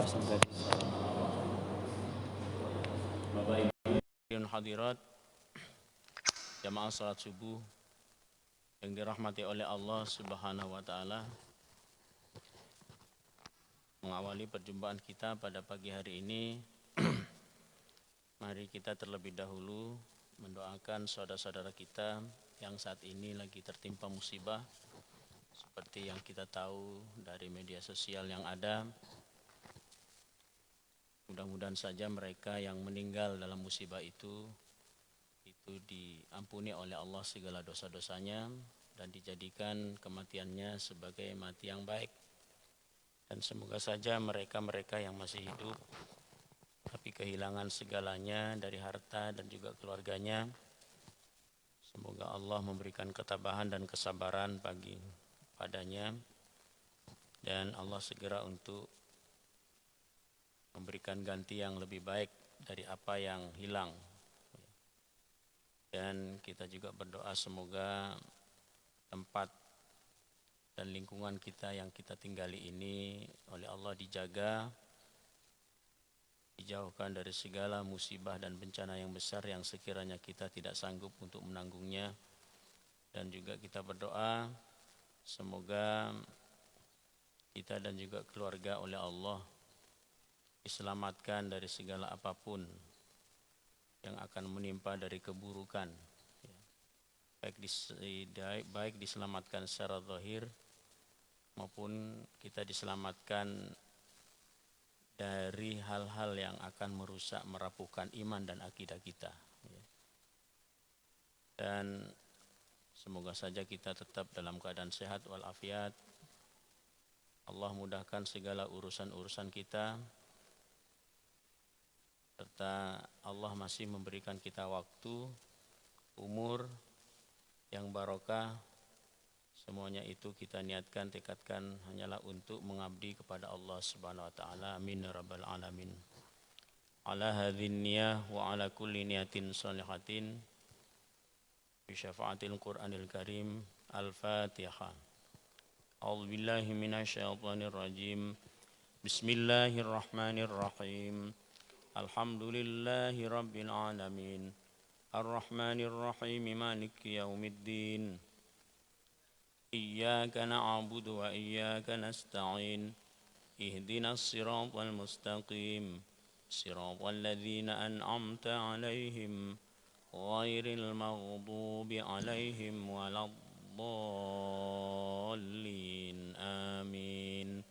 pembahasan tadi. Bapak Ibu hadirat jamaah salat subuh yang dirahmati oleh Allah Subhanahu wa taala. Mengawali perjumpaan kita pada pagi hari ini, mari kita terlebih dahulu mendoakan saudara-saudara kita yang saat ini lagi tertimpa musibah seperti yang kita tahu dari media sosial yang ada. Mudah-mudahan saja mereka yang meninggal dalam musibah itu diampuni oleh Allah segala dosa-dosanya dan dijadikan kematiannya sebagai mati yang baik. Dan semoga saja mereka-mereka yang masih hidup tapi kehilangan segalanya dari harta dan juga keluarganya, semoga Allah memberikan ketabahan dan kesabaran padanya, dan Allah segera untuk memberikan ganti yang lebih baik dari apa yang hilang. Dan kita juga berdoa semoga tempat dan lingkungan kita yang kita tinggali ini oleh Allah dijaga, dijauhkan dari segala musibah dan bencana yang besar yang sekiranya kita tidak sanggup untuk menanggungnya. Dan juga kita berdoa semoga kita dan juga keluarga oleh Allah diselamatkan dari segala apapun yang akan menimpa dari keburukan, baik diselamatkan secara zahir maupun kita diselamatkan dari hal-hal yang akan merusak, merapuhkan iman dan akidah kita. Dan semoga saja kita tetap dalam keadaan sehat walafiat. Allah mudahkan segala urusan-urusan kita, serta Allah masih memberikan kita waktu, umur yang barokah. Semuanya itu kita niatkan, tekadkan hanyalah untuk mengabdi kepada Allah Subhanahu wa taala. Amin ya rabbal alamin. Ala hadzin niyah wa ala kulli niyatin shalihatin bi syafaatil Qur'anil Karim. Al-Fatihah. A'udzu billahi minasyaitonir rajim. Bismillahirrahmanirrahim. Alhamdulillahi rabbil alamin. Ar-Rahmanir Rahim. Maliki yaumiddin. إياك نعبد وإياك نستعين اهدنا الصراط المستقيم صراط الذين أنعمت عليهم غير المغضوب عليهم ولا الضالين آمين.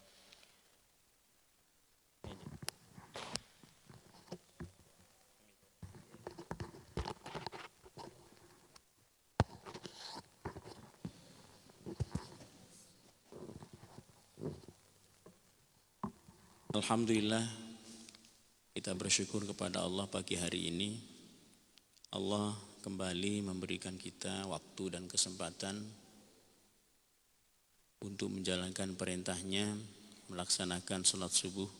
Alhamdulillah, kita bersyukur kepada Allah pagi hari ini. Allah kembali memberikan kita waktu dan kesempatan untuk menjalankan perintahnya, melaksanakan sholat subuh.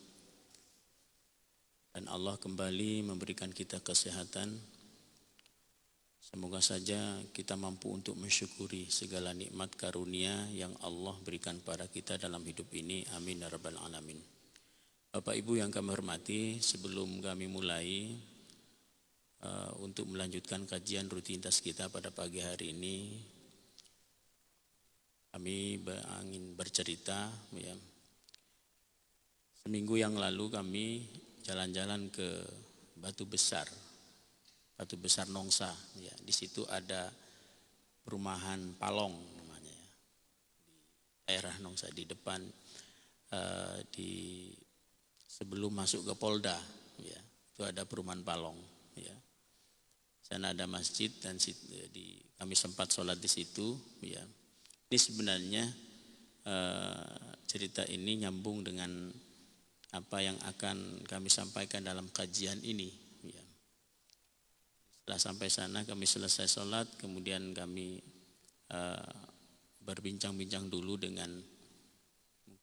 Dan Allah kembali memberikan kita kesehatan. Semoga saja kita mampu untuk mensyukuri segala nikmat karunia yang Allah berikan pada kita dalam hidup ini. Amin ya rabbal alamin. Bapak Ibu yang kami hormati, sebelum kami mulai untuk melanjutkan kajian rutinitas kita pada pagi hari ini, kami ingin bercerita. Ya. Seminggu yang lalu kami jalan-jalan ke Batu Besar Nongsa. Ya. Di situ ada perumahan Palong namanya, ya. Di daerah Nongsa, di depan sebelum masuk ke Polda, ya, itu ada perumahan Palong, ya. Sana ada masjid dan kami sempat sholat di situ, ya. Ini sebenarnya cerita ini nyambung dengan apa yang akan kami sampaikan dalam kajian ini, ya. Setelah sampai sana kami selesai sholat, kemudian kami berbincang-bincang dulu dengan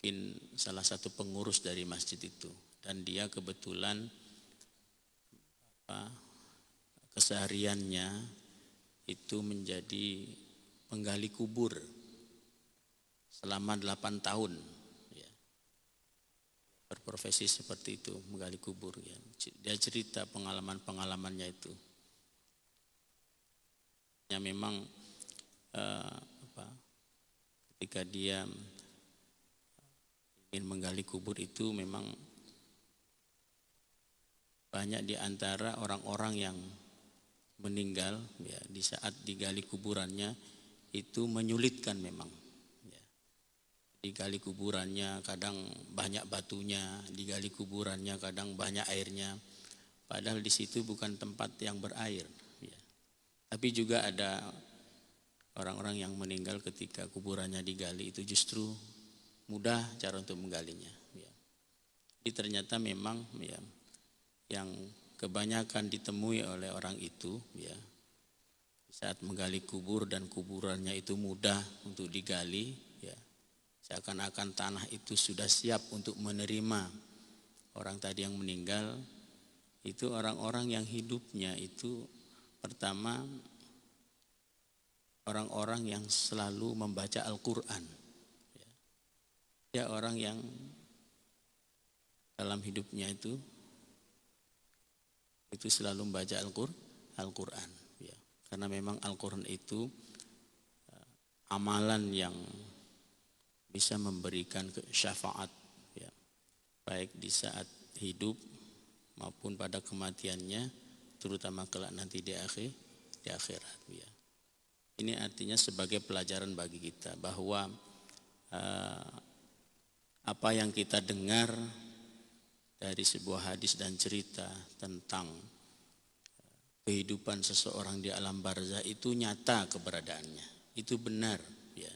mungkin salah satu pengurus dari masjid itu, dan dia kebetulan kesehariannya itu menjadi penggali kubur selama 8 tahun, ya. profesi seperti itu, menggali kubur ya. Dia cerita pengalaman-pengalamannya itu. Ya memang ketika dia ingin menggali kubur itu memang banyak di antara orang-orang yang meninggal ya, di saat digali kuburannya itu menyulitkan memang ya. Digali kuburannya kadang banyak batunya, digali kuburannya kadang banyak airnya, padahal di situ bukan tempat yang berair ya. Tapi juga ada orang-orang yang meninggal ketika kuburannya digali itu justru mudah cara untuk menggalinya ya. Jadi ternyata memang ya, yang kebanyakan ditemui oleh orang itu ya, saat menggali kubur dan kuburannya itu mudah untuk digali ya, seakan-akan tanah itu sudah siap untuk menerima orang tadi yang meninggal. Itu orang-orang yang hidupnya itu pertama orang-orang yang selalu membaca Al-Quran ya, orang yang dalam hidupnya itu selalu membaca Al-Quran ya. Karena memang Al-Quran itu amalan yang bisa memberikan syafaat ya, baik di saat hidup maupun pada kematiannya, terutama kelak nanti di akhirat ya. Ini artinya sebagai pelajaran bagi kita bahwa apa yang kita dengar dari sebuah hadis dan cerita tentang kehidupan seseorang di alam barzah itu nyata keberadaannya, itu benar ya.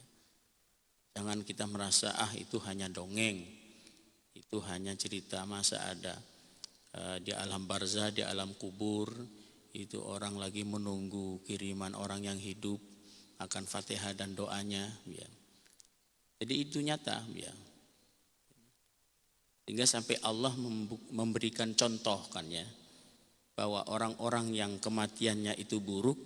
Jangan kita merasa itu hanya dongeng, itu hanya cerita, masa ada di alam barzah, di alam kubur itu orang lagi menunggu kiriman orang yang hidup akan Fatihah dan doanya ya. Jadi itu nyata ya. Sehingga sampai Allah memberikan contoh kan ya, bahwa orang-orang yang kematiannya itu buruk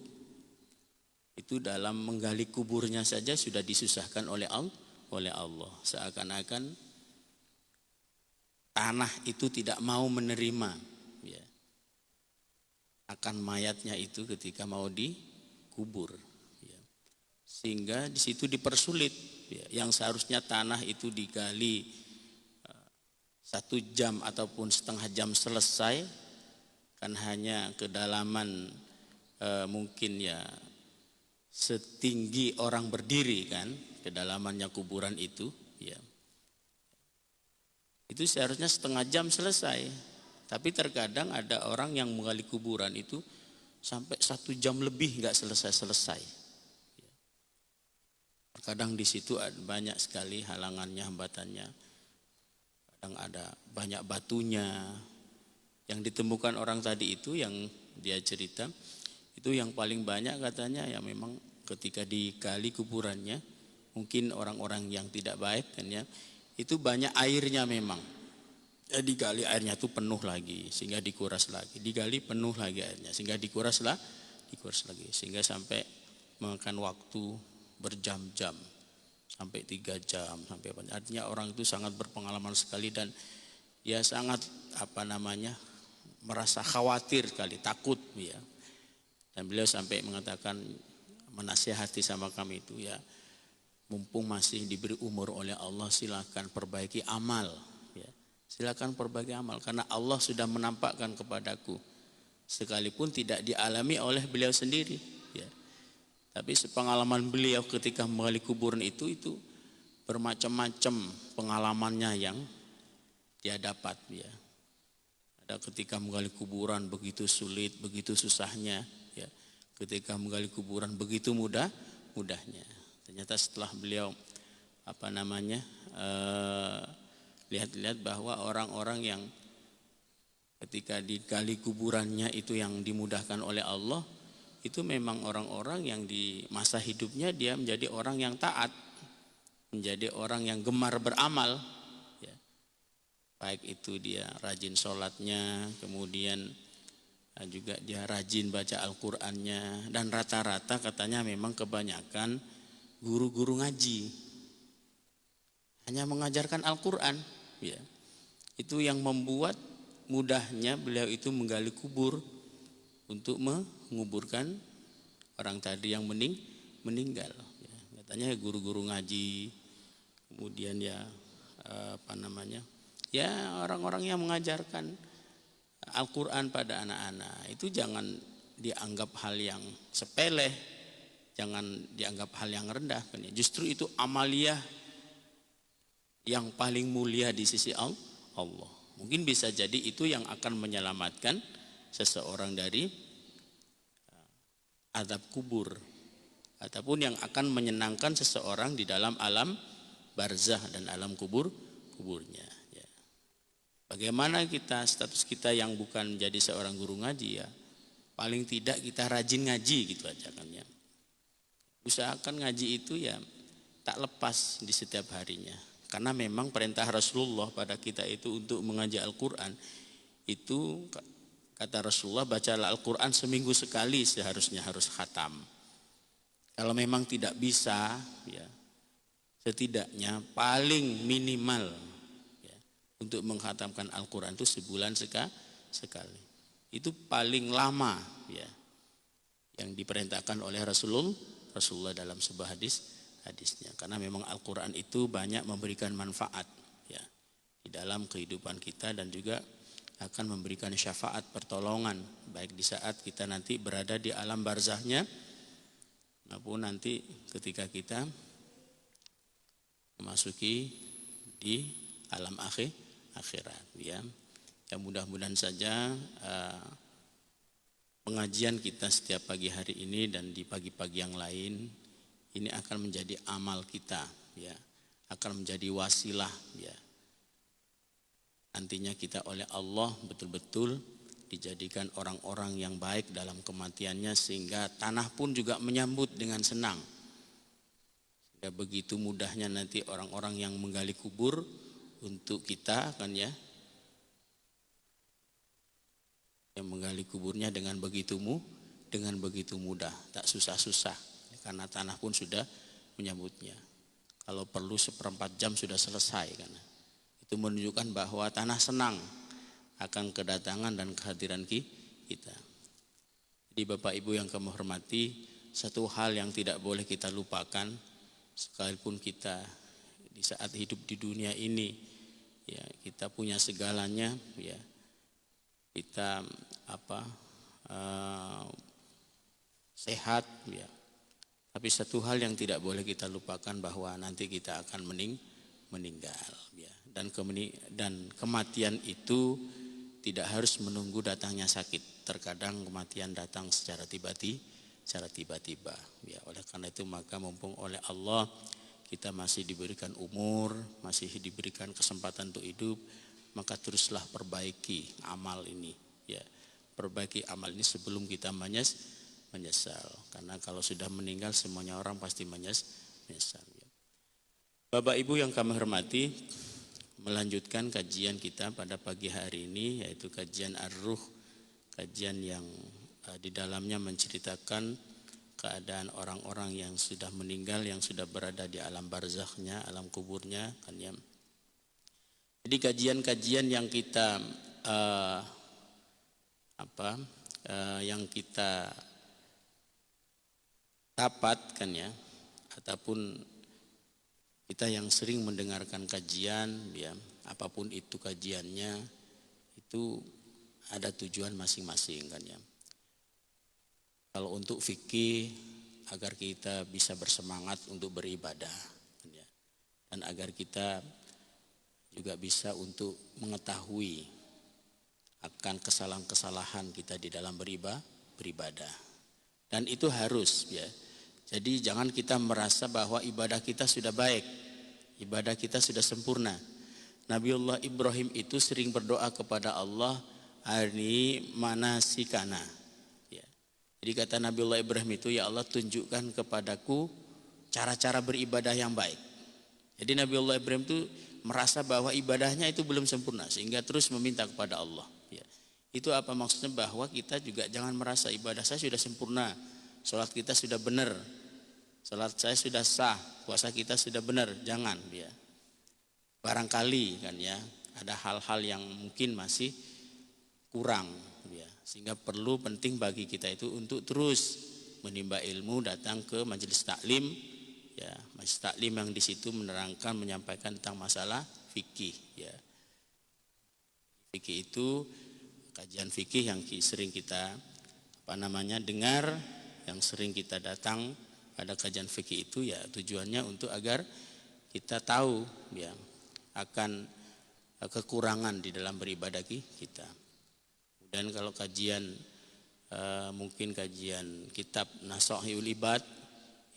itu dalam menggali kuburnya saja sudah disusahkan oleh Allah. Seakan-akan tanah itu tidak mau menerima ya, akan mayatnya itu ketika mau dikubur ya. Sehingga di situ dipersulit ya, yang seharusnya tanah itu digali 1 jam ataupun setengah jam selesai, kan hanya kedalaman mungkin ya setinggi orang berdiri kan kedalamannya kuburan itu ya. Itu seharusnya setengah jam selesai, tapi terkadang ada orang yang menggali kuburan itu sampai 1 jam lebih nggak selesai. Terkadang di situ ada banyak sekali halangannya, hambatannya. Kadang ada banyak batunya. Yang ditemukan orang tadi itu yang dia cerita, itu yang paling banyak katanya ya memang ketika digali kuburannya, mungkin orang-orang yang tidak baik kan ya, itu banyak airnya memang. Ya digali airnya itu penuh lagi sehingga dikuras lagi, digali penuh lagi airnya sehingga dikuras lagi sehingga sampai memakan waktu berjam-jam sampai 3 jam sampai apa. Artinya orang itu sangat berpengalaman sekali dan dia sangat merasa khawatir sekali, takut ya. Dan beliau sampai mengatakan, menasihati sama kami itu ya, mumpung masih diberi umur oleh Allah, silakan perbaiki amal ya. Silakan perbaiki amal karena Allah sudah menampakkan kepadaku sekalipun tidak dialami oleh beliau sendiri ya. Tapi sepengalaman beliau ketika menggali kuburan itu bermacam-macam pengalamannya yang dia dapat ya. Ada ketika menggali kuburan begitu sulit, begitu susahnya ya. Ketika menggali kuburan begitu mudahnya. Ternyata setelah beliau lihat-lihat bahwa orang-orang yang ketika digali kuburannya itu yang dimudahkan oleh Allah, itu memang orang-orang yang di masa hidupnya dia menjadi orang yang taat, menjadi orang yang gemar beramal ya. Baik itu dia rajin sholatnya, kemudian juga dia rajin baca Al-Qur'annya, dan rata-rata katanya memang kebanyakan guru-guru ngaji hanya mengajarkan Al-Qur'an ya. Itu yang membuat mudahnya beliau itu menggali kubur untuk menguburkan orang tadi yang meninggal. Ya, katanya guru-guru ngaji, kemudian ya ya orang-orang yang mengajarkan Al-Quran pada anak-anak itu jangan dianggap hal yang sepele, jangan dianggap hal yang rendah. Justru itu amaliyah yang paling mulia di sisi Allah. Mungkin bisa jadi itu yang akan menyelamatkan seseorang dari azab kubur, ataupun yang akan menyenangkan seseorang di dalam alam barzah dan alam kuburnya. Ya. Bagaimana kita, status kita yang bukan menjadi seorang guru ngaji, ya paling tidak kita rajin ngaji gitu aja kan ya. Usahakan ngaji itu ya tak lepas di setiap harinya. Karena memang perintah Rasulullah pada kita itu untuk mengaji Al-Quran. Itu kata Rasulullah, bacalah Al-Quran seminggu sekali seharusnya harus khatam. Kalau memang tidak bisa, ya setidaknya paling minimal ya, untuk menghatamkan Al-Quran itu sebulan sekali. Itu paling lama ya yang diperintahkan oleh Rasulullah dalam sebuah hadisnya. Karena memang Al-Quran itu banyak memberikan manfaat ya di dalam kehidupan kita, dan juga akan memberikan syafaat pertolongan baik di saat kita nanti berada di alam barzahnya maupun nanti ketika kita memasuki di alam akhirat ya. Ya mudah-mudahan saja pengajian kita setiap pagi hari ini dan di pagi-pagi yang lain ini akan menjadi amal kita ya, akan menjadi wasilah ya. Nantinya kita oleh Allah betul-betul dijadikan orang-orang yang baik dalam kematiannya, sehingga tanah pun juga menyambut dengan senang. Ya, begitu mudahnya nanti orang-orang yang menggali kubur untuk kita kan ya, yang menggali kuburnya dengan begitu mudah, tak susah-susah, karena tanah pun sudah menyambutnya. Kalau perlu 1/4 jam sudah selesai, karena itu menunjukkan bahwa tanah senang akan kedatangan dan kehadiran kita. Jadi Bapak Ibu yang kami hormati, satu hal yang tidak boleh kita lupakan sekalipun kita di saat hidup di dunia ini ya kita punya segalanya ya, kita sehat ya, tapi satu hal yang tidak boleh kita lupakan bahwa nanti kita akan meninggal ya. Dan kematian itu tidak harus menunggu datangnya sakit. Terkadang kematian datang secara tiba-tiba ya. Oleh karena itu maka mumpung oleh Allah kita masih diberikan umur, masih diberikan kesempatan untuk hidup, maka teruslah perbaiki amal ini ya. Perbaiki amal ini sebelum kita menyesal. Karena kalau sudah meninggal semuanya orang pasti menyesal ya. Bapak Ibu yang kami hormati, melanjutkan kajian kita pada pagi hari ini, yaitu kajian Ar-Ruh, kajian yang di dalamnya menceritakan keadaan orang-orang yang sudah meninggal, yang sudah berada di alam barzakhnya, alam kuburnya kan ya. Jadi kajian-kajian yang kita yang kita dapatkan ya, ataupun kita yang sering mendengarkan kajian ya, apapun itu kajiannya, itu ada tujuan masing-masing kan ya. Kalau untuk fikih agar kita bisa bersemangat untuk beribadah kan ya. Dan agar kita juga bisa untuk mengetahui akan kesalahan-kesalahan kita di dalam beribadah. Dan itu harus ya. Jadi jangan kita merasa bahwa ibadah kita sudah baik, ibadah kita sudah sempurna. Nabiullah Ibrahim itu sering berdoa kepada Allah, "Arini manasikana." Ya. Jadi kata Nabiullah Ibrahim itu, ya Allah tunjukkan kepadaku cara-cara beribadah yang baik. Jadi Nabiullah Ibrahim itu merasa bahwa ibadahnya itu belum sempurna, sehingga terus meminta kepada Allah. Ya. Itu apa maksudnya? Bahwa kita juga jangan merasa ibadah saya sudah sempurna, sholat kita sudah benar, salat saya sudah sah, puasa kita sudah benar, jangan ya. Barangkali kan ya, ada hal-hal yang mungkin masih kurang ya. Sehingga penting bagi kita itu untuk terus menimba ilmu, datang ke majelis taklim ya, majelis taklim yang di situ menerangkan, menyampaikan tentang masalah fikih ya. Fikih itu kajian fikih yang sering kita dengar, yang sering kita datang pada kajian fikih itu ya tujuannya untuk agar kita tahu ya akan kekurangan di dalam beribadah kita. Dan kalau kajian mungkin kajian kitab Nashihul Ibad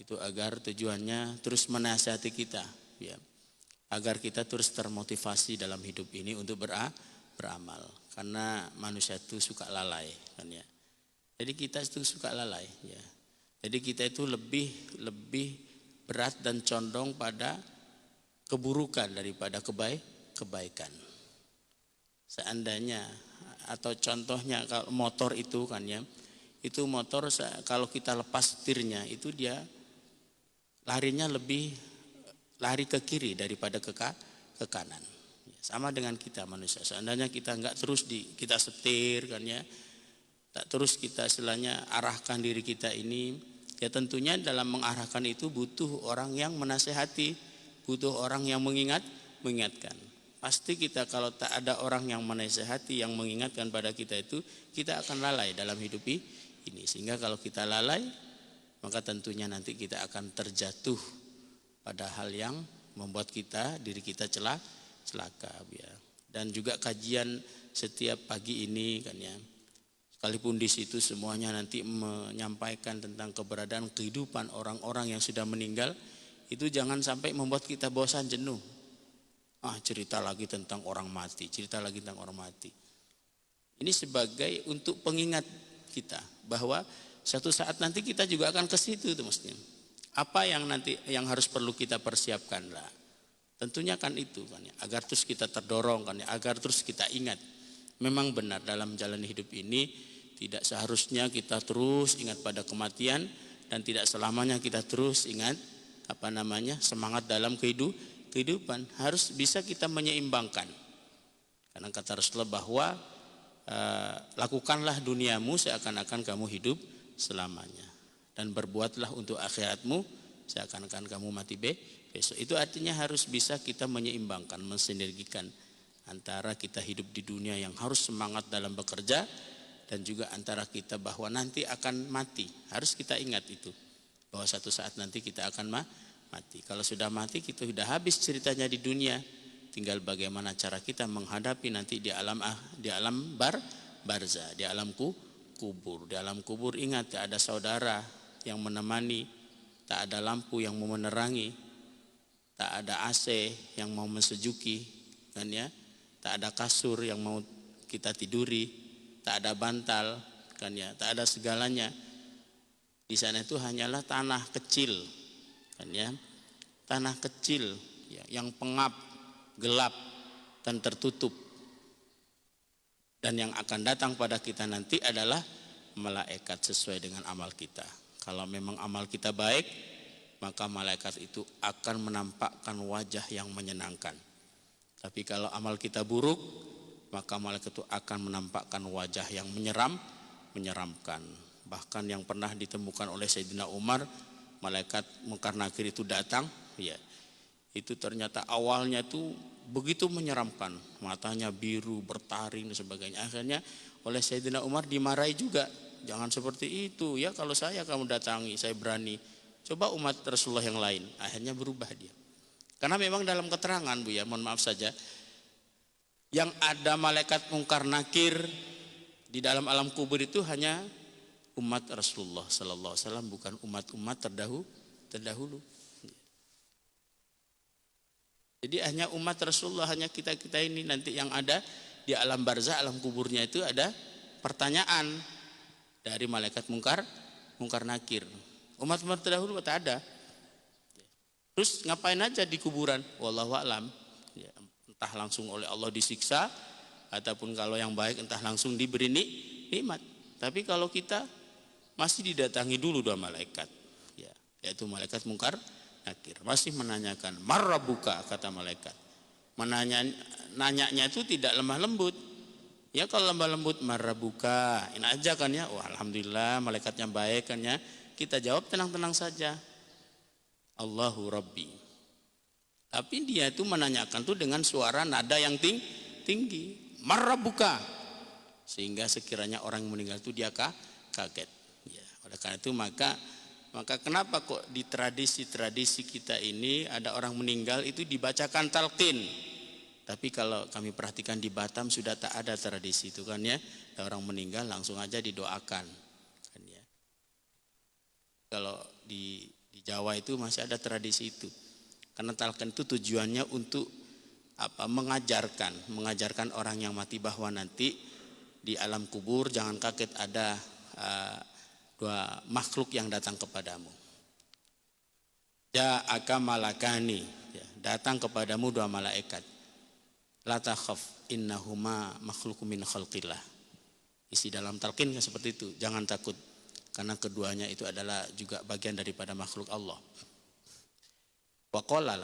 itu agar tujuannya terus menasihati kita ya, agar kita terus termotivasi dalam hidup ini untuk beramal, karena manusia itu suka lalai kan ya. Jadi kita itu suka lalai ya. Jadi kita itu lebih berat dan condong pada keburukan daripada kebaikan. Seandainya atau contohnya kalau motor itu kan ya, itu motor kalau kita lepas setirnya itu dia larinya lebih lari ke kiri daripada ke kanan. Sama dengan kita manusia. Seandainya kita enggak terus kita setir kan ya, tak terus kita istilahnya arahkan diri kita ini. Ya tentunya dalam mengarahkan itu butuh orang yang menasehati, butuh orang yang mengingatkan. Pasti kita kalau tak ada orang yang menasehati, yang mengingatkan pada kita itu, kita akan lalai dalam hidup ini. Sehingga kalau kita lalai, maka tentunya nanti kita akan terjatuh pada hal yang membuat diri kita celaka ya. Dan juga kajian setiap pagi ini kan ya, sekalipun di situ semuanya nanti menyampaikan tentang keberadaan kehidupan orang-orang yang sudah meninggal, itu jangan sampai membuat kita bosan jenuh. Cerita lagi tentang orang mati, cerita lagi tentang orang mati. Ini sebagai untuk pengingat kita bahwa suatu saat nanti kita juga akan ke situ tuh mestinya. Apa yang nanti yang harus perlu kita persiapkan lah. Tentunya kan itu kan ya, agar terus kita terdorong kan ya, agar terus kita ingat. Memang benar dalam jalan hidup ini tidak seharusnya kita terus ingat pada kematian, dan tidak selamanya kita terus ingat semangat dalam kehidupan. Harus bisa kita menyeimbangkan. Karena kata Rasulullah bahwa lakukanlah duniamu seakan-akan kamu hidup selamanya, dan berbuatlah untuk akhiratmu seakan-akan kamu mati besok. Itu artinya harus bisa kita menyeimbangkan, mensinergikan antara kita hidup di dunia yang harus semangat dalam bekerja, dan juga antara kita bahwa nanti akan mati. Harus kita ingat itu, bahwa satu saat nanti kita akan mati. Kalau sudah mati, kita sudah habis ceritanya di dunia. Tinggal bagaimana cara kita menghadapi nanti di alam barzah, di alam kubur. Di alam kubur ingat, tak ada saudara yang menemani, tak ada lampu yang mau menerangi, tak ada AC yang mau mensejuki, kan ya, tak ada kasur yang mau kita tiduri, tak ada bantal, kan ya, tak ada segalanya. Di sana itu hanyalah tanah kecil, kan ya, tanah kecil ya, yang pengap, gelap dan tertutup. Dan yang akan datang pada kita nanti adalah malaikat sesuai dengan amal kita. Kalau memang amal kita baik, maka malaikat itu akan menampakkan wajah yang menyenangkan. Tapi kalau amal kita buruk, maka malaikat itu akan menampakkan wajah yang menyeramkan. Bahkan yang pernah ditemukan oleh Sayyidina Umar, malaikat Munkar Nakir itu datang, ya, itu ternyata awalnya itu begitu menyeramkan, matanya biru, bertaring dan sebagainya. Akhirnya oleh Sayyidina Umar dimarahi juga, jangan seperti itu ya, kalau saya kamu datangi, saya berani. Coba umat Rasulullah yang lain. Akhirnya berubah dia. Karena memang dalam keterangan Bu ya, mohon maaf saja, yang ada malaikat Munkar Nakir di dalam alam kubur itu hanya umat Rasulullah sallallahu alaihi wasallam, bukan umat-umat terdahulu. Jadi hanya umat Rasulullah, hanya kita-kita ini nanti yang ada di alam barzah, alam kuburnya itu ada pertanyaan dari malaikat Munkar Nakir. Umat-umat terdahulu tak ada. Terus ngapain aja di kuburan? Wallahu a'lam. Ya, entah langsung oleh Allah disiksa, ataupun kalau yang baik entah langsung diberi nikmat. Tapi kalau kita masih didatangi dulu dua malaikat, ya, yaitu malaikat Munkar Nakir, masih menanyakan, "Marrabuka?" kata malaikat. nanyanya itu tidak lemah lembut. Ya kalau lemah lembut marabuka, ini aja kan ya. Wah, alhamdulillah malaikatnya baik kan ya. Kita jawab tenang-tenang saja. Allahu Rabbi. Tapi dia itu menanyakan tuh dengan suara nada yang tinggi. Marabuka. Sehingga sekiranya orang meninggal itu dia kaget. Ya, oleh karena itu maka kenapa kok di tradisi-tradisi kita ini ada orang meninggal itu dibacakan talqin. Tapi kalau kami perhatikan di Batam sudah tak ada tradisi itu kan ya. Ada orang meninggal langsung aja didoakan kan ya. Kalau di Jawa itu masih ada tradisi itu. Karena talqin itu tujuannya untuk mengajarkan orang yang mati bahwa nanti di alam kubur jangan kaget ada dua makhluk yang datang kepadamu. Ja'aka malakani, ya, datang kepadamu dua malaikat. La takhaf innahuma makhluqun min khalqillah. Isi dalam talqin seperti itu, jangan takut karena keduanya itu adalah juga bagian daripada makhluk Allah. Wa qala,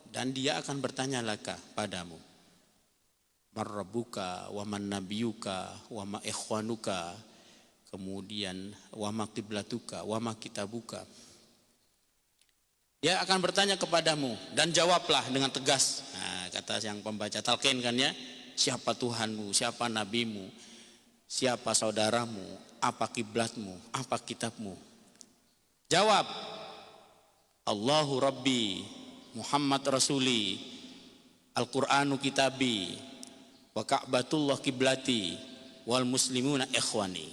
dan dia akan bertanya laka padamu. Marrabuka wa man nabiyuka wa ma ikhwanuka, kemudian wa ma qiblatuka wa ma kitabuka. Dia akan bertanya kepadamu dan jawablah dengan tegas. Nah, kata yang pembaca talqin kan ya, siapa Tuhanmu, siapa nabimu, siapa saudaramu, apa kiblatmu, apa kitabmu. Jawab, Allahu Rabbi, Muhammad Rasuli, Al-Qur'anu kitabi, wa Ka'batullah kiblati, wal muslimuna ikhwani.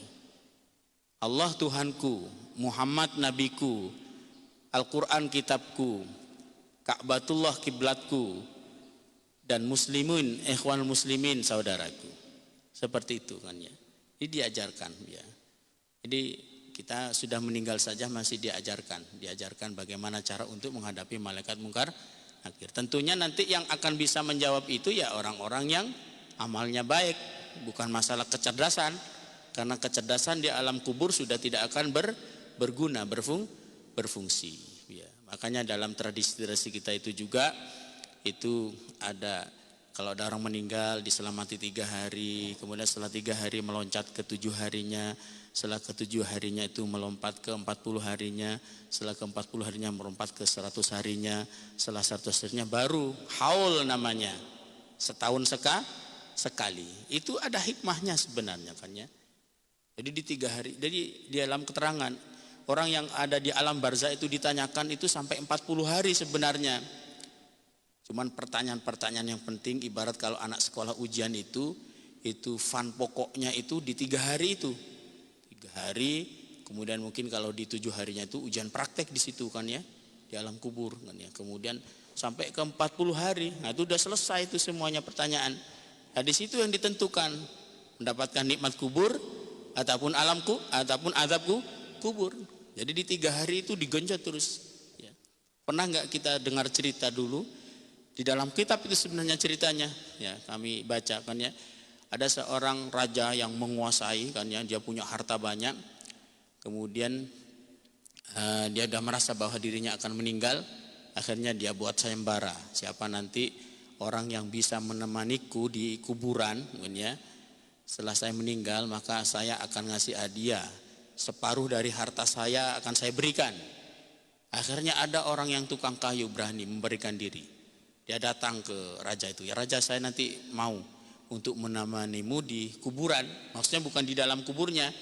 Allah Tuhanku, Muhammad nabiku, Al-Quran kitabku, Ka'batullah kiblatku, dan muslimun, ikhwan muslimin saudaraku. Seperti itu kan ya. Ini diajarkan ya. Jadi kita sudah meninggal saja masih diajarkan bagaimana cara untuk menghadapi malaikat mungkar nakir. Tentunya nanti yang akan bisa menjawab itu ya orang-orang yang amalnya baik, bukan masalah kecerdasan. Karena kecerdasan di alam kubur sudah tidak akan berguna, berfungsi. Ya, makanya dalam tradisi-tradisi kita itu juga itu ada, kalau ada orang meninggal diselamati 3 hari, kemudian setelah 3 hari meloncat ke 7 harinya, setelah ke 7 harinya itu melompat ke 40 harinya, setelah ke 40 harinya melompat ke 100 harinya, setelah 100 harinya baru haul namanya, setahun sekali. Itu ada hikmahnya sebenarnya kan ya. Jadi di 3 hari, jadi di dalam keterangan orang yang ada di alam barzah itu ditanyakan itu sampai 40 hari sebenarnya. Cuman pertanyaan-pertanyaan yang penting, ibarat kalau anak sekolah ujian itu fun pokoknya itu di 3 hari itu. 3 hari, kemudian mungkin kalau di 7 harinya itu ujian praktek di situ kan ya, di alam kubur kan ya. Kemudian sampai ke 40 hari, nah itu udah selesai itu semuanya pertanyaan. Nah di situ yang ditentukan mendapatkan nikmat kubur ataupun alamku ataupun azabku kubur. Jadi di 3 hari itu digenjot terus ya. Pernah nggak kita dengar cerita dulu di dalam kitab itu sebenarnya ceritanya ya, kami baca kan ya, ada seorang raja yang menguasai kan ya, dia punya harta banyak, kemudian dia sudah merasa bahwa dirinya akan meninggal, akhirnya dia buat sayembara, siapa nanti orang yang bisa menemaniku di kuburan kan ya, setelah saya meninggal maka saya akan ngasih hadiah, separuh dari harta saya akan saya berikan. Akhirnya ada orang yang tukang kayu berani memberikan diri. Dia datang ke raja itu, ya raja saya nanti mau untuk menemanimu di kuburan. Maksudnya bukan di dalam kuburnya,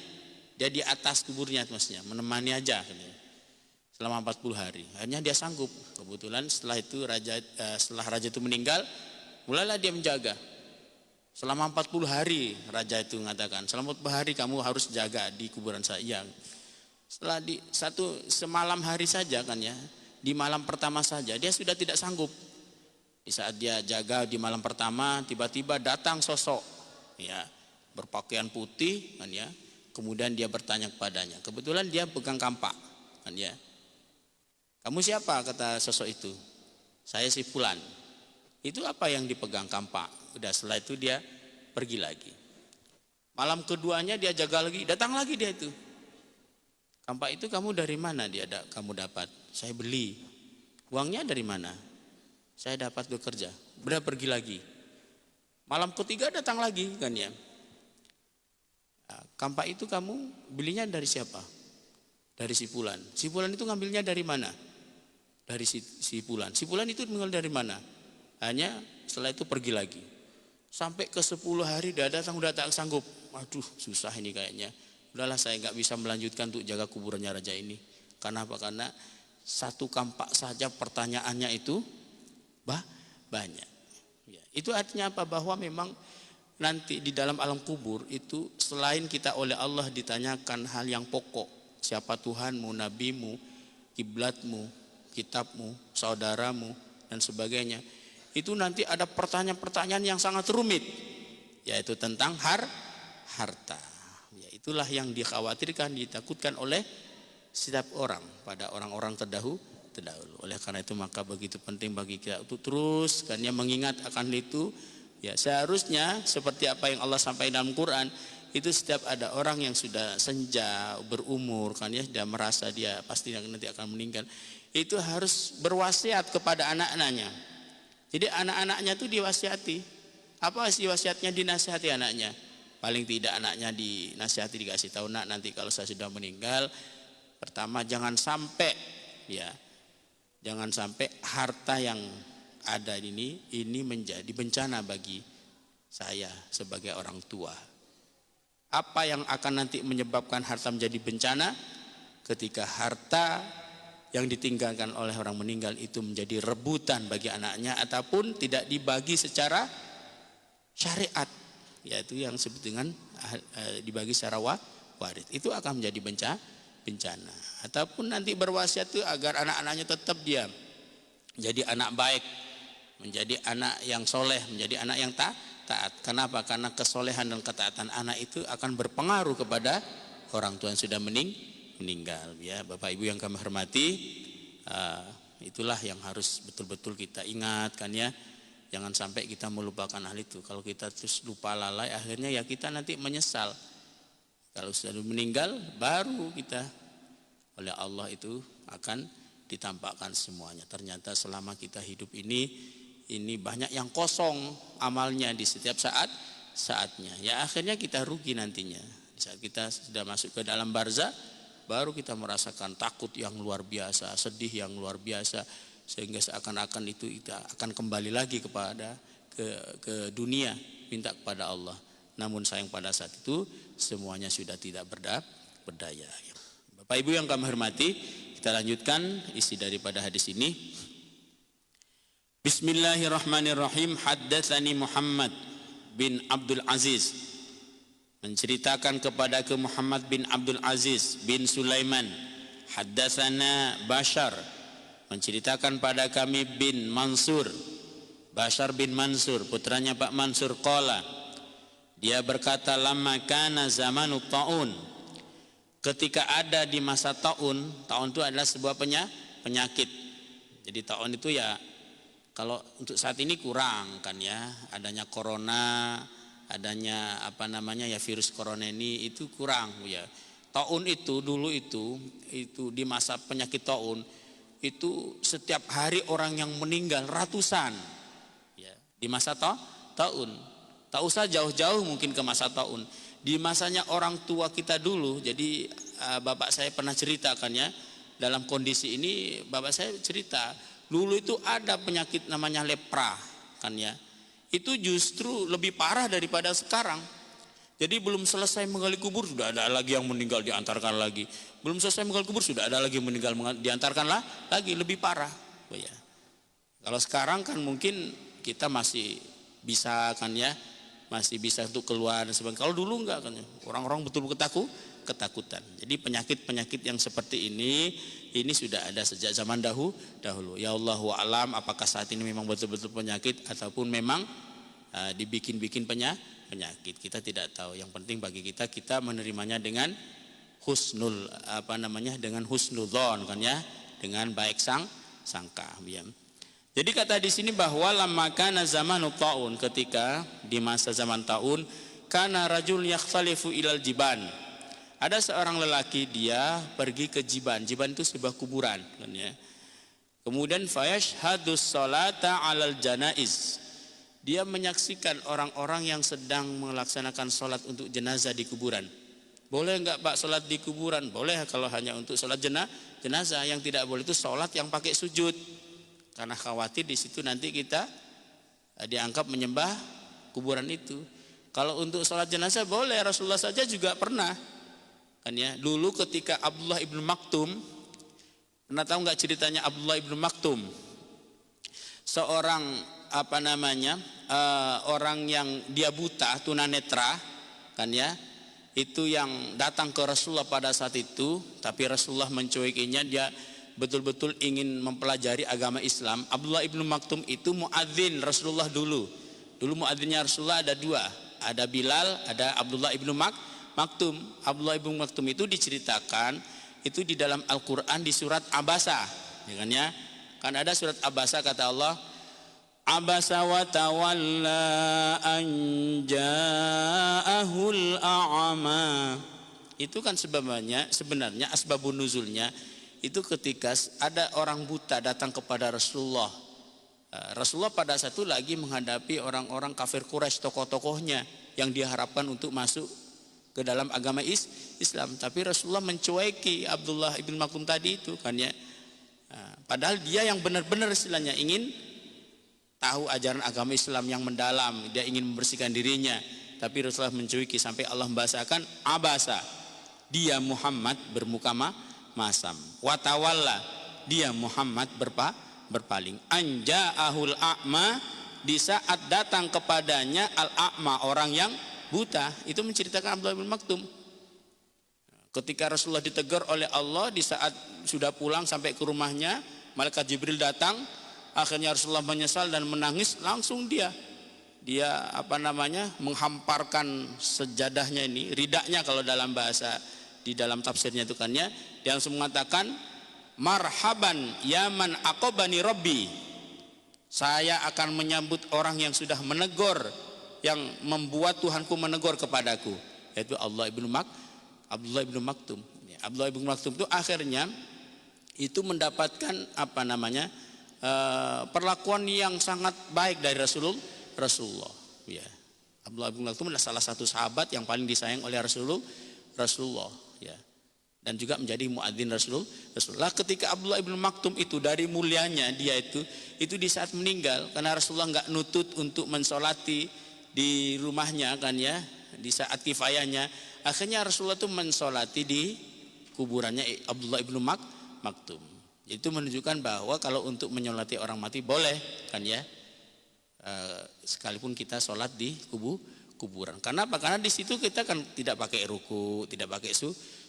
dia di atas kuburnya maksudnya, menemani aja selama 40 hari. Akhirnya dia sanggup. Kebetulan setelah itu setelah raja itu meninggal, mulailah dia menjaga. Selama 40 hari raja itu mengatakan, selama 40 hari kamu harus jaga di kuburan saya. Setelah semalam hari saja kan ya, di malam pertama saja dia sudah tidak sanggup. Di saat dia jaga di malam pertama, tiba-tiba datang sosok ya, berpakaian putih kan ya. Kemudian dia bertanya kepadanya. Kebetulan dia pegang kampak kan ya. Kamu siapa? Kata sosok itu. Saya si fulan. Itu apa yang dipegang kampak? Udah setelah itu dia pergi lagi. Malam keduanya dia jaga lagi, datang lagi dia itu. Kampak itu kamu dari mana kamu dapat? Saya beli. Uangnya dari mana? Saya dapat bekerja. Udah pergi lagi. Malam ketiga datang lagi kan ya. Nah, kampak itu kamu belinya dari siapa? Dari si Fulan. Si Fulan itu ngambilnya dari mana? Dari si Fulan. Si Fulan itu mengambil dari mana? Hanya setelah itu pergi lagi. Sampai ke 10 hari udah tak sanggup. Waduh, susah ini kayaknya. Udahlah, saya nggak bisa melanjutkan untuk jaga kuburannya raja ini. Karena apa? Karena satu kampak saja pertanyaannya itu banyak. Ya, itu artinya apa? Bahwa memang nanti di dalam alam kubur itu selain kita oleh Allah ditanyakan hal yang pokok, siapa Tuhanmu, nabimu, kiblatmu, kitabmu, saudaramu dan sebagainya, itu nanti ada pertanyaan-pertanyaan yang sangat rumit, yaitu tentang harta. Ya, itulah yang dikhawatirkan, ditakutkan oleh setiap orang pada orang-orang terdahulu. Oleh karena itu maka begitu penting bagi kita untuk terus kan ya mengingat akan itu. Ya, seharusnya seperti apa yang Allah sampaikan dalam Quran, itu setiap ada orang yang sudah senja berumur kan ya, sudah merasa dia pasti nanti akan meninggal, itu harus berwasiat kepada anak-anaknya. Jadi anak-anaknya itu diwasiati. Apa sih wasiatnya? Dinasihati anaknya. Paling tidak anaknya dinasihati, dikasih tahu, nak, nanti kalau saya sudah meninggal, pertama jangan sampai harta yang ada ini menjadi bencana bagi saya sebagai orang tua. Apa yang akan nanti menyebabkan harta menjadi bencana? Ketika harta yang ditinggalkan oleh orang meninggal itu menjadi rebutan bagi anaknya ataupun tidak dibagi secara syariat, yaitu yang disebut dengan dibagi secara waris, itu akan menjadi bencana. Ataupun nanti berwasiat itu agar anak-anaknya tetap diam, menjadi anak baik, menjadi anak yang soleh, menjadi anak yang taat. Kenapa? Karena kesolehan dan ketaatan anak itu akan berpengaruh kepada orang tua yang sudah meninggal. Ya, Bapak Ibu yang kami hormati, itulah yang harus betul-betul kita ingat kan ya. Jangan sampai kita melupakan hal itu. Kalau kita terus lupa lalai, akhirnya ya kita nanti menyesal. Kalau sudah meninggal, baru kita oleh Allah itu akan ditampakkan semuanya. Ternyata selama kita hidup ini banyak yang kosong amalnya di setiap saatnya. Ya akhirnya kita rugi nantinya. Saat kita sudah masuk ke dalam barzah, baru kita merasakan takut yang luar biasa, sedih yang luar biasa, sehingga seakan-akan itu kita akan kembali lagi kepada ke dunia, minta kepada Allah. Namun sayang pada saat itu semuanya sudah tidak berdaya. Bapak Ibu yang kami hormati, kita lanjutkan isi daripada hadis ini. Bismillahirrahmanirrahim. Haddatsani Muhammad bin Abdul Aziz, menceritakan kepadaku Muhammad bin Abdul Aziz bin Sulaiman. Haddatsana Bashar, menceritakan pada kami bin Mansur, Bashar bin Mansur, putranya Pak Mansur. Qala, dia berkata, lamma kana zamanu ta'un, ketika ada di masa ta'un itu adalah sebuah penyakit. Jadi ta'un itu ya, kalau untuk saat ini kurang kan ya, adanya corona, adanya virus corona ini itu kurang ya. Ta'un itu dulu itu di masa penyakit ta'un itu setiap hari orang yang meninggal ratusan ya, di masa ta'un. Tak usah jauh-jauh mungkin ke masa ta'un. Di masanya orang tua kita dulu, jadi bapak saya pernah ceritakan ya, dalam kondisi ini bapak saya cerita, dulu itu ada penyakit namanya lepra kan ya. Itu justru lebih parah daripada sekarang. Jadi belum selesai menggali kubur sudah ada lagi yang meninggal, diantarkan lagi. Belum selesai menggali kubur sudah ada lagi yang meninggal, diantarkan lagi, lebih parah. Oh ya. Kalau sekarang kan mungkin kita masih bisa kan ya, masih bisa untuk keluar dan sebagainya. Kalau dulu enggak kan, orang-orang betul-betul ketakutan. Jadi penyakit-penyakit yang seperti ini sudah ada sejak zaman dahulu. Ya Allahu a'lam, apakah saat ini memang betul-betul penyakit ataupun memang dibikin-bikin penyakit. Kita tidak tahu. Yang penting bagi kita menerimanya dengan dengan husnudzon kan ya, dengan baik sangka ya. Jadi kata di sini bahwa lamma kana zamanu ta'un, ketika di masa zaman ta'un, kana rajul yakhtalifu ilal jiban. Ada seorang lelaki dia pergi ke jiban. Jiban itu sebuah kuburan kan ya. Kemudian fayashhadus salata 'alal janaiz. dia menyaksikan orang-orang yang sedang melaksanakan sholat untuk jenazah di kuburan. Boleh enggak Pak sholat di kuburan? Boleh kalau hanya untuk sholat jenazah. Yang tidak boleh itu sholat yang pakai sujud, karena khawatir di situ nanti kita dianggap menyembah kuburan itu. Kalau untuk sholat jenazah boleh, Rasulullah saja juga pernah kan ya. Dulu ketika Abdullah ibnu Maktum, pernah tahu nggak ceritanya Abdullah ibnu Maktum? Seorang orang yang dia buta, tunanetra kan ya, itu yang datang ke Rasulullah pada saat itu, tapi Rasulullah mencuekinya. Dia betul-betul ingin mempelajari agama Islam. Abdullah ibnu Maktum itu muadzin Rasulullah dulu muadzinnya Rasulullah ada dua, ada Bilal, ada Abdullah ibnu Maktum. Abdullah ibnu Maktum itu diceritakan itu di dalam Al-Quran di surat Abasa, ya kan ya. Kan ada surat Abasa, kata Allah, Abasa wa tawalla an ja'ahul a'ma. Itu kan sebenarnya asbabun nuzulnya itu ketika ada orang buta datang kepada Rasulullah. Rasulullah pada saat itu lagi menghadapi orang-orang kafir Quraisy, tokoh-tokohnya yang diharapkan untuk masuk ke dalam agama Islam. Tapi Rasulullah mencueki Abdullah ibn Maktum tadi itu kan ya. Padahal dia yang benar-benar istilahnya ingin tahu ajaran agama Islam yang mendalam, dia ingin membersihkan dirinya, tapi Rasulullah mencuiki sampai Allah membahasakan abasa, dia Muhammad bermuka masam, watawalla, dia Muhammad berpaling, anja'ahul a'ma, di saat datang kepadanya al-a'ma, orang yang buta. Itu menceritakan Abdullah bin Maktum. Ketika Rasulullah ditegur oleh Allah di saat sudah pulang sampai ke rumahnya, malaikat Jibril datang. Akhirnya Rasulullah menyesal dan menangis. Langsung dia menghamparkan sejadahnya ini, ridaknya kalau dalam bahasa di dalam tafsirnya itu kan ya. Dia langsung mengatakan, marhaban ya man aqabani rabbi. Saya akan menyambut orang yang sudah menegur, yang membuat Tuhanku menegur kepadaku, yaitu Abdullah ibnu Maktum. Abdullah ibnu Maktum itu akhirnya itu mendapatkan perlakuan yang sangat baik dari Rasulullah. Ya. Abdullah bin Maktum adalah salah satu sahabat yang paling disayang oleh Rasulullah. Ya. Dan juga menjadi muadzin Rasulullah. Ketika Abdullah bin Maktum itu dari mulianya dia itu di saat meninggal, karena Rasulullah enggak nutut untuk mensolati di rumahnya kan ya, di saat kifayahnya, akhirnya Rasulullah itu mensolati di kuburannya Abdullah bin Maktum. Itu menunjukkan bahwa kalau untuk menyolati orang mati boleh kan ya, sekalipun kita sholat di kuburan. Karena apa? Karena di situ kita kan tidak pakai ruku, tidak pakai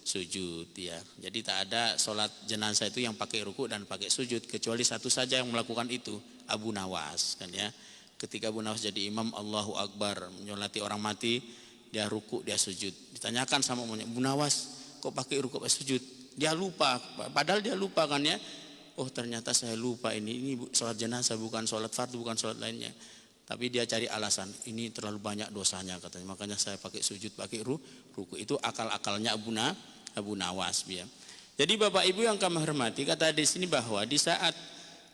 sujud ya. Jadi tak ada sholat jenazah itu yang pakai ruku dan pakai sujud, kecuali satu saja yang melakukan itu, Abu Nawas kan ya. Ketika Abu Nawas jadi imam, Allahu Akbar, menyolati orang mati, dia ruku, dia sujud. Ditanyakan sama Abu Nawas, kok pakai ruku, pakai sujud? Dia lupa, padahal dia lupa kan ya. Oh ternyata saya lupa, ini sholat jenazah, bukan sholat fardu, bukan sholat lainnya. Tapi dia cari alasan, ini terlalu banyak dosanya katanya, makanya saya pakai sujud, pakai ruku. Itu akal-akalnya Abu Nawas ya. Jadi Bapak Ibu yang kami hormati, kata di sini bahwa di saat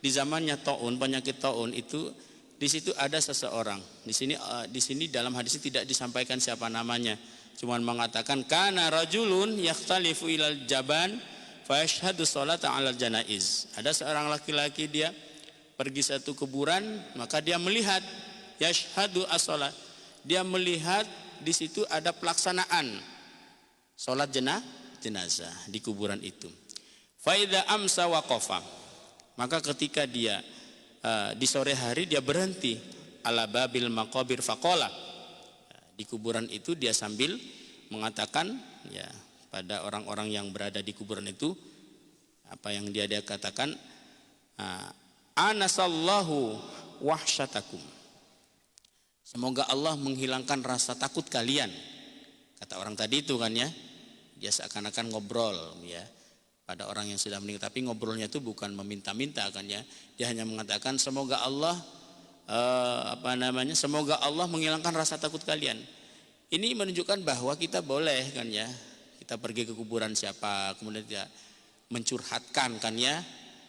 di zamannya taun, penyakit taun itu, di situ ada seseorang. Di sini dalam hadis ini tidak disampaikan siapa namanya. Cuman mengatakan kana rajulun yakhtalifu ilal jaban fa yashhadu sholata 'alal janaiz. Ada seorang laki-laki, dia pergi satu kuburan, maka dia melihat yashhadu as-shalat. Dia melihat di situ ada pelaksanaan salat jenazah di kuburan itu. Fa idza amsa waqafa. Maka ketika dia di sore hari dia berhenti ala babil maqabir faqala. Di kuburan itu dia sambil mengatakan ya pada orang-orang yang berada di kuburan itu, apa yang dia katakan, anasallahu wahsyatakum. Semoga Allah menghilangkan rasa takut kalian. Kata orang tadi itu kan ya, dia seakan-akan ngobrol ya pada orang yang sudah meninggal, tapi ngobrolnya itu bukan meminta-minta kan ya. Dia hanya mengatakan semoga Allah semoga Allah menghilangkan rasa takut kalian. Ini menunjukkan bahwa kita boleh kan ya, kita pergi ke kuburan siapa, kemudian dia mencurhatkan kan ya,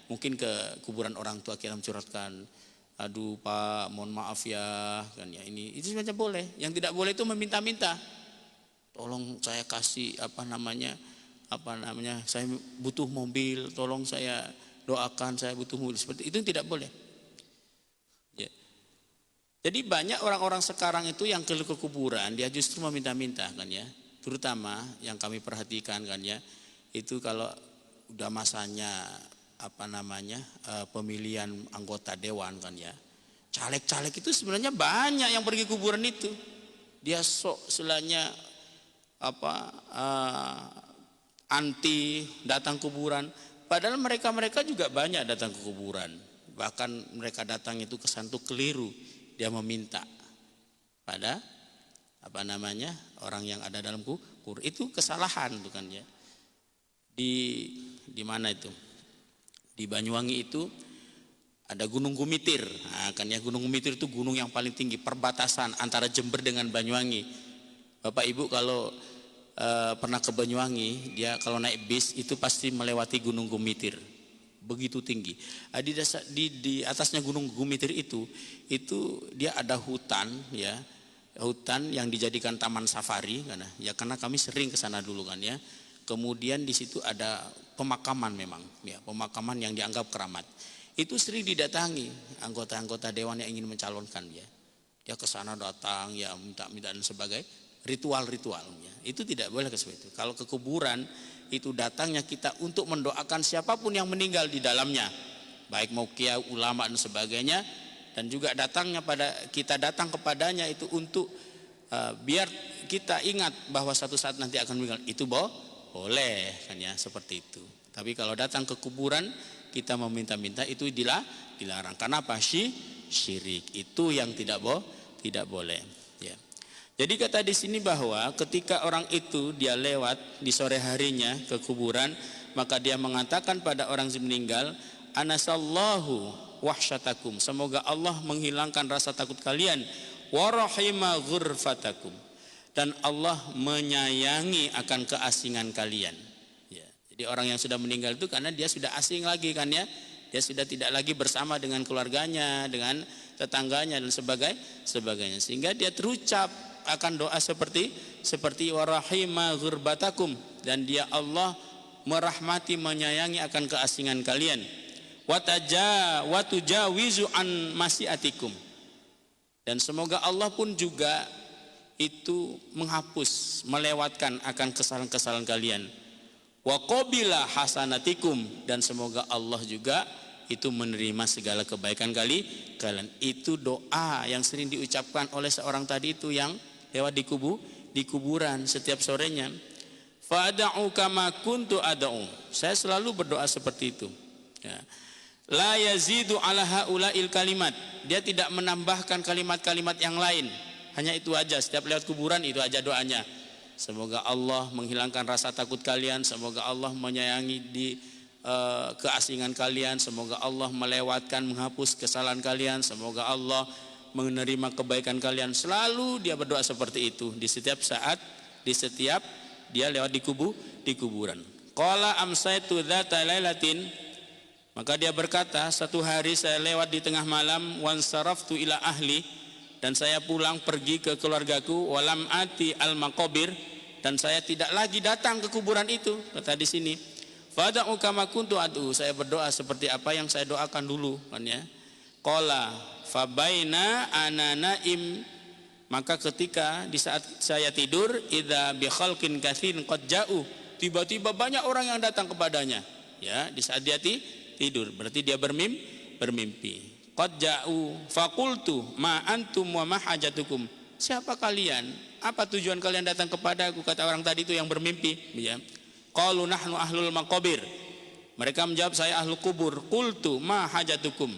mungkin ke kuburan orang tua kita mencurhatkan, aduh Pak, mohon maaf ya, kan ya ini itu sebenarnya boleh. Yang tidak boleh itu meminta-minta. Tolong saya kasih apa namanya, saya butuh mobil, tolong saya doakan, saya butuh mobil, seperti itu tidak boleh. Ya. Jadi banyak orang-orang sekarang itu yang ke kuburan dia justru meminta-minta kan ya. Terutama yang kami perhatikan kan ya, itu kalau udah masanya pemilihan anggota dewan kan ya, caleg-caleg itu sebenarnya banyak yang pergi kuburan itu. Dia sok selanya anti datang kuburan, padahal mereka juga banyak datang ke kuburan. Bahkan mereka datang itu kesan tuh keliru, dia meminta pada orang yang ada dalam kubur. Itu kesalahan tuh kan ya. Di mana itu? Di Banyuwangi itu ada Gunung Gumitir. Nah, kan ya, Gunung Gumitir itu gunung yang paling tinggi, perbatasan antara Jember dengan Banyuwangi. Bapak Ibu kalau pernah ke Banyuwangi, dia kalau naik bis itu pasti melewati Gunung Gumitir. Begitu tinggi. Di atasnya Gunung Gumitir itu dia ada hutan ya. Hutan yang dijadikan taman safari karena kami sering ke sana dulu kan ya. Kemudian di situ ada pemakaman memang ya, pemakaman yang dianggap keramat. Itu sering didatangi anggota-anggota dewan yang ingin mencalonkan ya. Dia ke sana datang ya, minta dan sebagainya, ritual-ritualnya. Itu tidak boleh seperti itu. Kalau ke kuburan itu datangnya kita untuk mendoakan siapapun yang meninggal di dalamnya. Baik mau kiai, ulama dan sebagainya, dan juga kita datang kepadanya itu untuk biar kita ingat bahwa satu saat nanti akan meninggal. Itu boleh kan ya, seperti itu. Tapi kalau datang ke kuburan kita meminta-minta itu dilarang. Karena apa? Syirik. Itu yang tidak boleh ya. Jadi kata di sini bahwa ketika orang itu dia lewat di sore harinya ke kuburan, maka dia mengatakan pada orang yang meninggal, anasallahu wahsyatakum, semoga Allah menghilangkan rasa takut kalian, warahima ghurfatakum, dan Allah menyayangi akan keasingan kalian ya. Jadi orang yang sudah meninggal itu karena dia sudah asing lagi kan ya, dia sudah tidak lagi bersama dengan keluarganya, dengan tetangganya dan sebagainya, sehingga dia terucap akan doa seperti warahima ghurfatakum, dan dia Allah merahmati menyayangi akan keasingan kalian, watujawizu an masyiatikum, dan semoga Allah pun juga itu menghapus, melewatkan akan kesalahan-kesalahan kalian, wa qabila hasanatikum, dan semoga Allah juga itu menerima segala kebaikan kalian. Itu doa yang sering diucapkan oleh seorang tadi itu yang lewat di kuburan setiap sorenya. Fa'ada'u kama kuntu ada'u, saya selalu berdoa seperti itu ya. La yazidu ala haula'il kalimat, dia tidak menambahkan kalimat-kalimat yang lain, hanya itu aja. Setiap lewat kuburan itu aja doanya. Semoga Allah menghilangkan rasa takut kalian, semoga Allah menyayangi keasingan kalian, semoga Allah melewatkan, menghapus kesalahan kalian, semoga Allah menerima kebaikan kalian. Selalu dia berdoa seperti itu di setiap saat, di setiap dia lewat di kuburan. Qala amsaitu dzata lailatin, maka dia berkata, satu hari saya lewat di tengah malam, wansaraftu ila ahli, dan saya pulang pergi ke keluargaku, walam ati al maqabir, dan saya tidak lagi datang ke kuburan itu. Kata di sini, fada'u kama kuntu adu, saya berdoa seperti apa yang saya doakan dulu kan ya. Qala fabaina ana naim, maka ketika di saat saya tidur, idza bi khalqin katsin qad ja'u, tiba-tiba banyak orang yang datang kepadanya ya. Di saat dia tidur berarti dia bermimpi. Qad ja'u faqultu ma antum wa ma hajatukum, siapa kalian, apa tujuan kalian datang kepadaku, kata orang tadi itu yang bermimpi ya. Qalu nahnu ahlul maqabir, mereka menjawab saya ahlu kubur. Qultu ma hajatukum,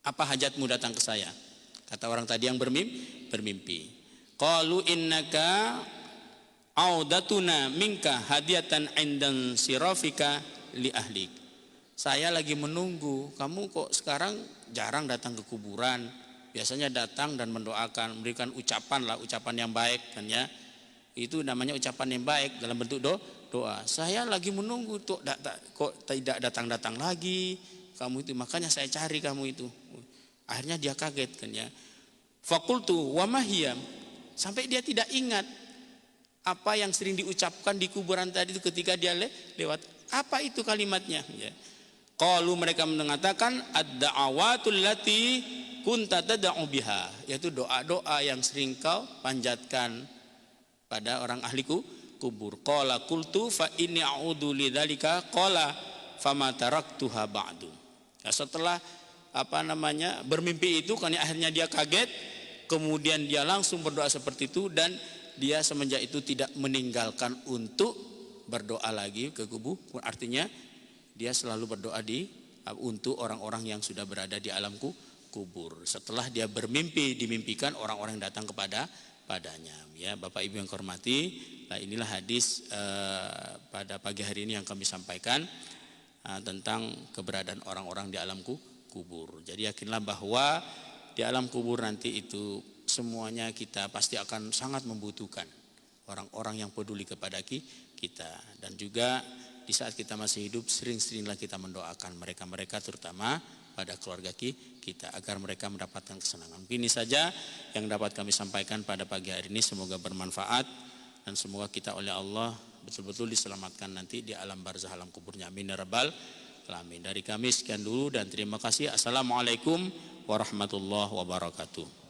apa hajatmu datang ke saya, kata orang tadi yang bermimpi. Qalu innaka audatuna minka hadiatan indan sirafika li ahlik, saya lagi menunggu kamu kok sekarang jarang datang ke kuburan, biasanya datang dan mendoakan, memberikan ucapan yang baik kan ya. Itu namanya ucapan yang baik dalam bentuk doa. Saya lagi menunggu kok tidak datang lagi kamu itu, makanya saya cari kamu itu. Akhirnya dia kaget kan ya. Fakultu wa mahiyam, sampai dia tidak ingat apa yang sering diucapkan di kuburan tadi itu ketika dia lewat. Apa itu kalimatnya? Ya. Qalu, mereka mengatakan ad-da'awatul lati kunta tad'u biha, yaitu doa-doa yang sering kau panjatkan pada orang ahli kubur. Qala qultu fa inni a'udzu lidzalika qala fama taraktuha ba'du. Nah, setelah bermimpi itu kan akhirnya dia kaget, kemudian dia langsung berdoa seperti itu, dan dia semenjak itu tidak meninggalkan untuk berdoa lagi ke kubur. Artinya dia selalu berdoa untuk orang-orang yang sudah berada di alam kubur. Setelah dia bermimpi, dimimpikan orang-orang yang datang padanya. Ya, Bapak Ibu yang hormati, nah inilah hadis pada pagi hari ini yang kami sampaikan tentang keberadaan orang-orang di alam kubur. Jadi yakinlah bahwa di alam kubur nanti itu semuanya kita pasti akan sangat membutuhkan orang-orang yang peduli kepada kita. Dan juga di saat kita masih hidup, sering-seringlah kita mendoakan mereka-mereka, terutama pada keluarga kita, agar mereka mendapatkan kesenangan. Ini saja yang dapat kami sampaikan pada pagi hari ini. Semoga bermanfaat dan semoga kita oleh Allah betul-betul diselamatkan nanti di alam barzah, alam kuburnya. Amin ya rabbal alamin. Dari kami sekian dulu dan terima kasih. Assalamualaikum warahmatullahi wabarakatuh.